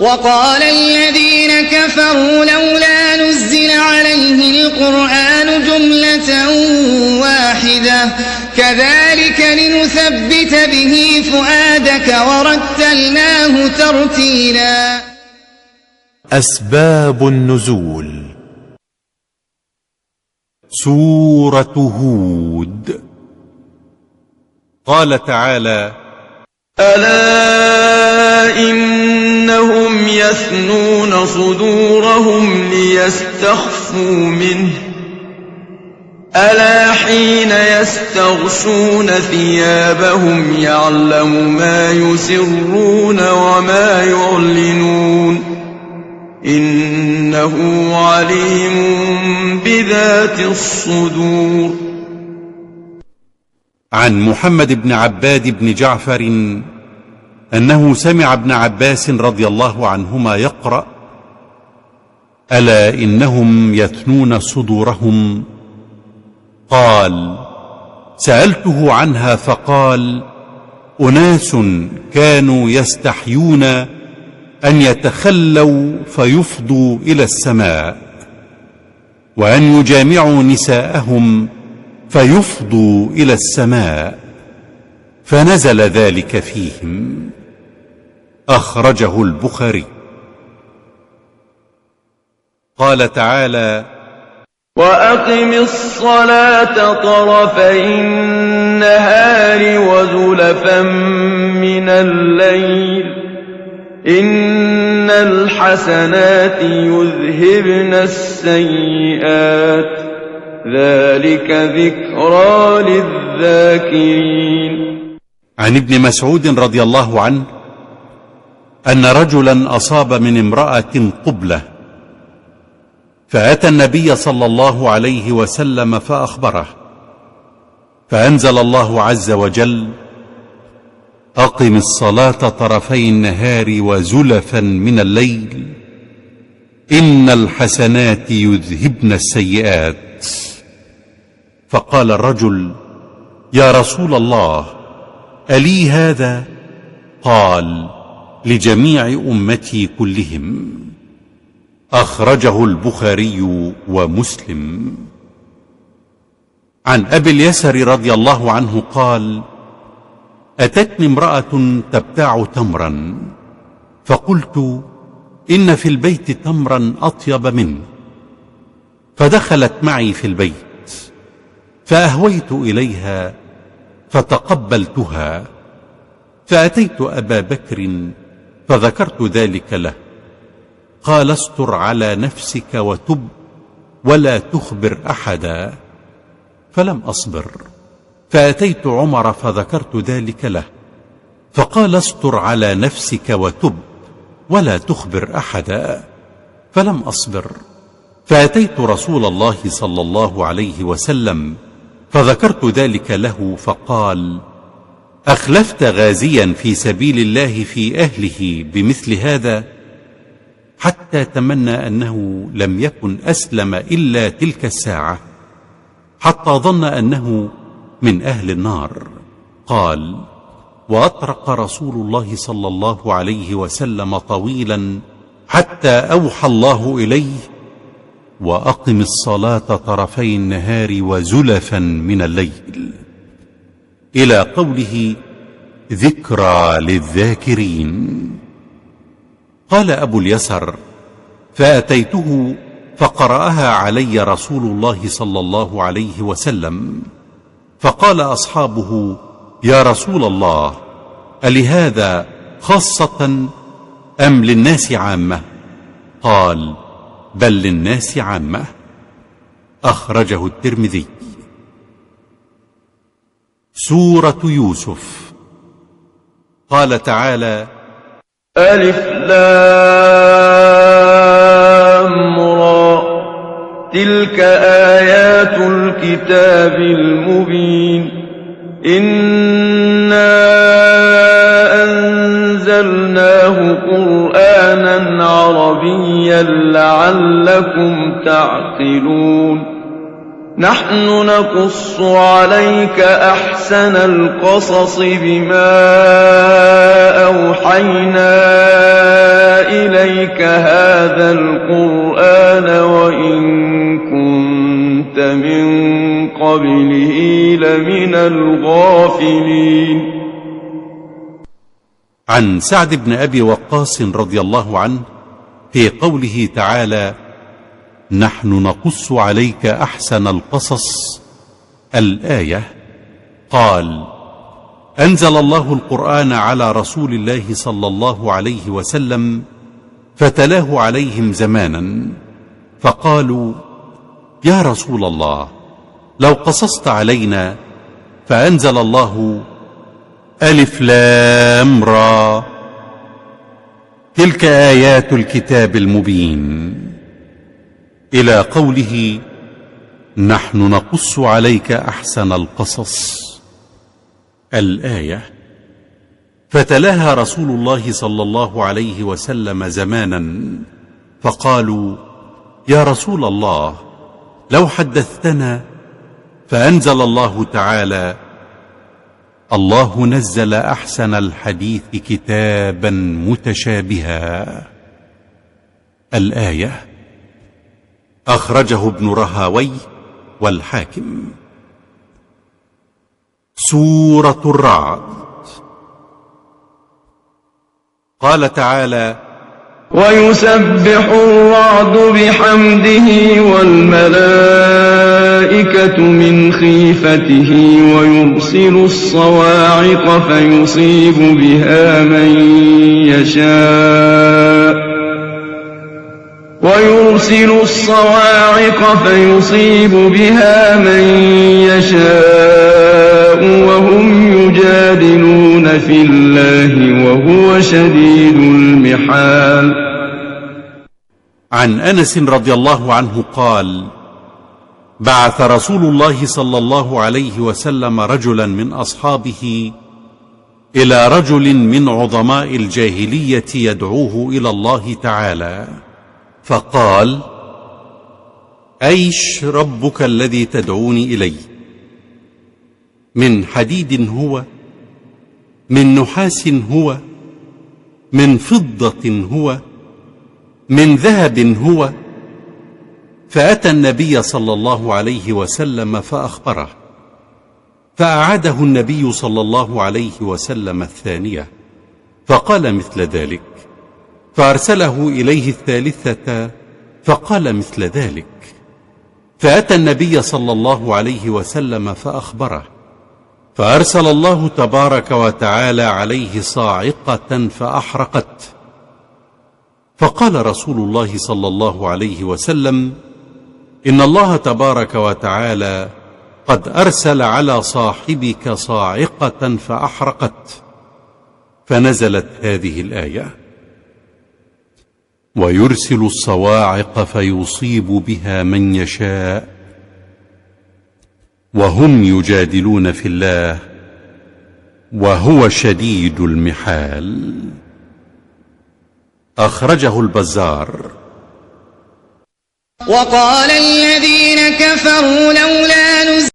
وقال الذين كفروا لولا نزل عليه القرآن جملة واحدة كذلك لنثبت به فؤادك ورتلناه ترتيلا. أسباب النزول. سورة هود. قال تعالى: ألا إنهم يثنون صدورهم ليستخفوا منه ألا حين يستغشون ثيابهم يعلم ما يسرون وما يعلنون إنه عليم بذات الصدور. عن محمد بن عباد بن جعفر أنه سمع ابن عباس رضي الله عنهما يقرأ: ألا إنهم يثنون صدورهم. قال: سألته عنها فقال: أناس كانوا يستحيون أن يتخلوا فيفضوا إلى السماء، وأن يجامعوا نساءهم فيفضوا إلى السماء، فنزل ذلك فيهم. أخرجه البخاري. قال تعالى: وأقم الصلاة طرفي النهار وزلفا من الليل إن الحسنات يذهبن السيئات ذلك ذكرى للذاكرين. عن ابن مسعود رضي الله عنه أن رجلا أصاب من امرأة قبلة، فأتى النبي صلى الله عليه وسلم فأخبره، فأنزل الله عز وجل: أقم الصلاة طرفي النهار وزلفا من الليل إن الحسنات يذهبن السيئات. فقال الرجل: يا رسول الله، ألي هذا؟ قال: لجميع أمتي كلهم. أخرجه البخاري ومسلم. عن أبي اليسر رضي الله عنه قال: أتتني امرأة تبتاع تمرا، فقلت: إن في البيت تمرا أطيب منه، فدخلت معي في البيت، فأهويت إليها فتقبلتها، فأتيت أبا بكر فذكرت ذلك له، قال: استر على نفسك وتب ولا تخبر أحدا، فلم أصبر، فأتيت عمر فذكرت ذلك له، فقال: استر على نفسك وتب ولا تخبر أحدا، فلم أصبر، فأتيت رسول الله صلى الله عليه وسلم فذكرت ذلك له، فقال: أخلفت غازيا في سبيل الله في أهله بمثل هذا؟ حتى تمنى أنه لم يكن أسلم إلا تلك الساعة، حتى ظن أنه من أهل النار. قال: وأطرق رسول الله صلى الله عليه وسلم طويلا حتى أوحى الله إليه: وأقم الصلاة طرفي النهار وزلفا من الليل، إلى قوله: ذكرى للذاكرين. قال أبو اليسر: فأتيته فقرأها علي رسول الله صلى الله عليه وسلم، فقال أصحابه: يا رسول الله، ألهذا خاصة أم للناس عامة؟ قال: بل للناس عامة. أخرجه الترمذي. سورة يوسف. قال تعالى: ألف لام را تلك آيات الكتاب المبين إنا أنزلناه قرآنا عربيا لعلكم تعقلون نحن نقص عليك أحسن القصص بما أوحينا إليك هذا القرآن وإن كنت من قبله لمن الغافلين. عن سعد بن أبي وقاص رضي الله عنه في قوله تعالى: نحن نقص عليك أحسن القصص، الآية، قال: أنزل الله القرآن على رسول الله صلى الله عليه وسلم فتلاه عليهم زمانا، فقالوا: يا رسول الله، لو قصصت علينا، فأنزل الله: ألف لام را، تلك آيات الكتاب المبين، إلى قوله: نحن نقص عليك أحسن القصص، الآية. فتلاها رسول الله صلى الله عليه وسلم زمانا، فقالوا: يا رسول الله، لو حدثتنا، فأنزل الله تعالى: الله نزل أحسن الحديث كتابا متشابها، الآية. أخرجه ابن رهاوي والحاكم. سورة الرعد. قال تعالى: ويسبح الرعد بحمده والملائكة من خيفته ويرسل الصواعق فيصيب بها من يشاء وهم يجادلون في الله وهو شديد المحال. عن أنس رضي الله عنه قال: بعث رسول الله صلى الله عليه وسلم رجلا من أصحابه إلى رجل من عظماء الجاهلية يدعوه إلى الله تعالى، فقال: أيش ربك الذي تدعوني إليه؟ من حديد هو؟ من نحاس هو؟ من فضة هو؟ من ذهب هو؟ فأتى النبي صلى الله عليه وسلم فأخبره، فأعاده النبي صلى الله عليه وسلم الثانية، فقال مثل ذلك، فأرسله إليه الثالثة فقال مثل ذلك، فأتى النبي صلى الله عليه وسلم فأخبره، فأرسل الله تبارك وتعالى عليه صاعقة فأحرقت. فقال رسول الله صلى الله عليه وسلم: إن الله تبارك وتعالى قد أرسل على صاحبك صاعقة فأحرقت. فنزلت هذه الآية: ويرسل الصواعق فيصيب بها من يشاء وهم يجادلون في الله وهو شديد المحال. أخرجه البزار. وقال الذين كفروا لولا نزل